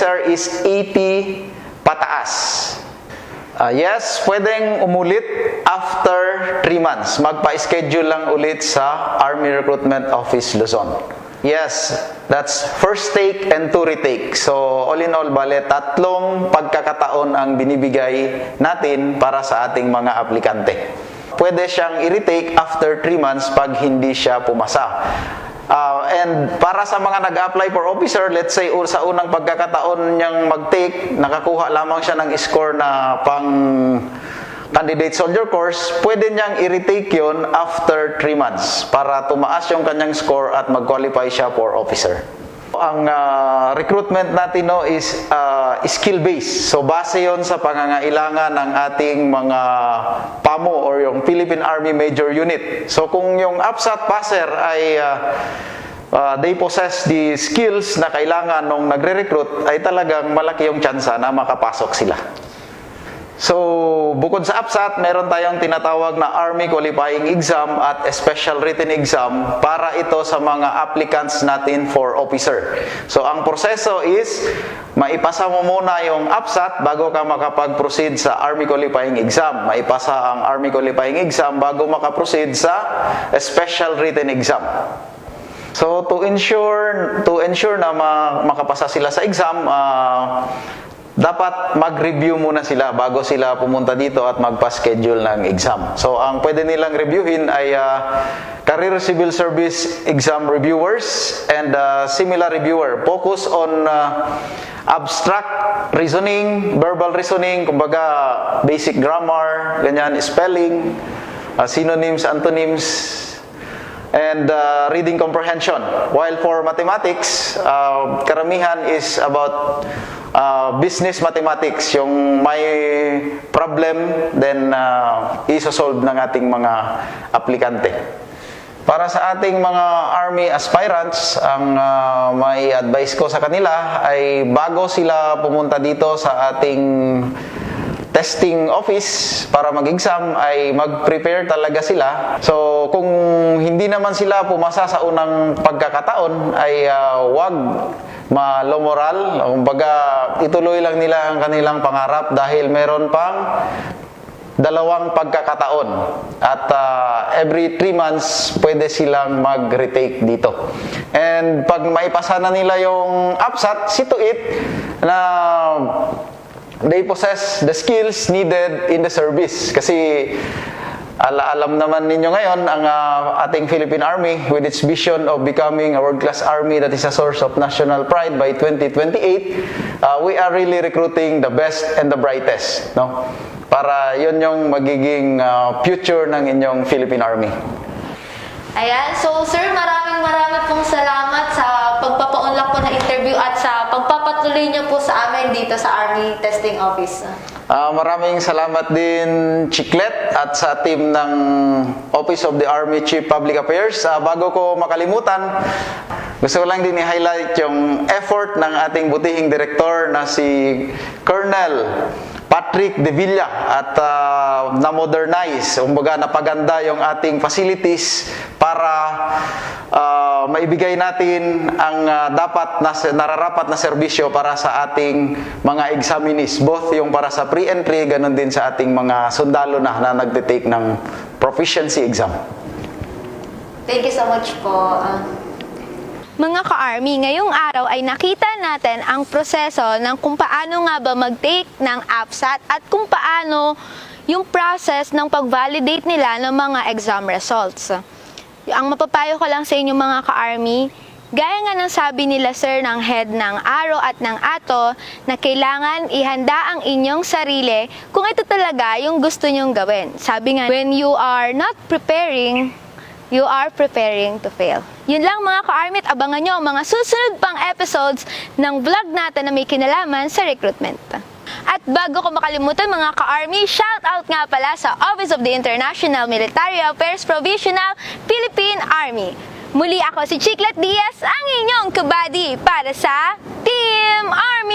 officer is 80 pataas. Yes, pwedeng umulit after 3 months. Magpa-schedule lang ulit sa Army Recruitment Office Luzon. Yes, that's first take and 2 retake. So, all in all, bale, 3 pagkakataon ang binibigay natin para sa ating mga aplikante. Pwede siyang i-retake after 3 months pag hindi siya pumasa. And para sa mga nag-apply for officer, let's say sa unang pagkakataon niyang mag-take, nakakuha lamang siya ng score na pang candidate soldier course, pwede niyang i-retake yun after 3 months para tumaas yung kanyang score at mag-qualify siya for officer. Ang recruitment natin is skill-based. So base yon sa pangangailangan ng ating mga PAMO or yung Philippine Army Major Unit. So kung yung AFSAT passer ay they possess the skills na kailangan nung nagre-recruit, ay talagang malaki yung tsansa na makapasok sila. So, bukod sa AFSAT, meron tayong tinatawag na Army Qualifying Exam at Special Written Exam para ito sa mga applicants natin for officer. So, ang proseso is, maipasa mo muna yung AFSAT bago ka makapag-proceed sa Army Qualifying Exam. Maipasa ang Army Qualifying Exam bago makaproceed sa Special Written Exam. So, to ensure na makapasa sila sa exam, dapat mag-review muna sila bago sila pumunta dito at magpa-schedule ng exam. So, ang pwede nilang reviewin ay Career Civil Service Exam Reviewers and Similar Reviewer. Focus on abstract reasoning, verbal reasoning, kumbaga basic grammar, ganyan, spelling, synonyms, antonyms, and reading comprehension. While for mathematics, karamihan is about business mathematics, yung may problem, then isosolve ng ating mga aplikante. Para sa ating mga Army aspirants, ang may advice ko sa kanila ay bago sila pumunta dito sa ating testing office para mag-exam ay mag-prepare talaga sila. So kung hindi naman sila pumasa sa unang pagkakataon ay wag ma-low moral. Kumbaga ituloy lang nila ang kanilang pangarap dahil meron pang 2 pagkakataon at every 3 months pwede silang mag-retake dito. And pag maipasa na nila yung AFSAT, see to it na they possess the skills needed in the service. Kasi alam naman ninyo ngayon ang ating Philippine Army with its vision of becoming a world-class army that is a source of national pride by 2028, we are really recruiting the best and the brightest, no? Para yun yung magiging future ng inyong Philippine Army. Ayan, so sir, maraming pong salamat sa pagpapaunlak po na interview at sa pagpapatuloy niyo po sa amin dito sa Army Testing Office. Maraming salamat din, Chiclet, at sa team ng Office of the Army Chief Public Affairs. Bago ko makalimutan, gusto ko lang din i-highlight yung effort ng ating butihing director na si Colonel Patrick De Villa at na-modernize, kumbaga napaganda yung ating facilities para maibigay natin ang nararapat na serbisyo para sa ating mga examinees, both yung para sa pre-entry, ganun din sa ating mga sundalo na nagtitake ng proficiency exam. Thank you so much po. Mga ka-Army, ngayong araw ay nakita natin ang proseso ng kung paano nga ba mag-take ng AFSAT at kung paano yung process ng pag-validate nila ng mga exam results. Ang mapapayo ko lang sa inyo mga ka-Army, gaya nga ng sabi nila sir ng head ng ARO at ng ATO na kailangan ihanda ang inyong sarili kung ito talaga yung gusto nyong gawin. Sabi nga, when you are not preparing, you are preparing to fail. Yun lang mga ka-Army, at abangan nyo ang mga susunod pang episodes ng vlog natin na may kinalaman sa recruitment. At bago ko makalimutan mga ka-Army, shout out nga pala sa Office of the International Military Affairs Provisional Philippine Army. Muli ako si Chiclet Diaz, ang inyong kabady para sa Team Army!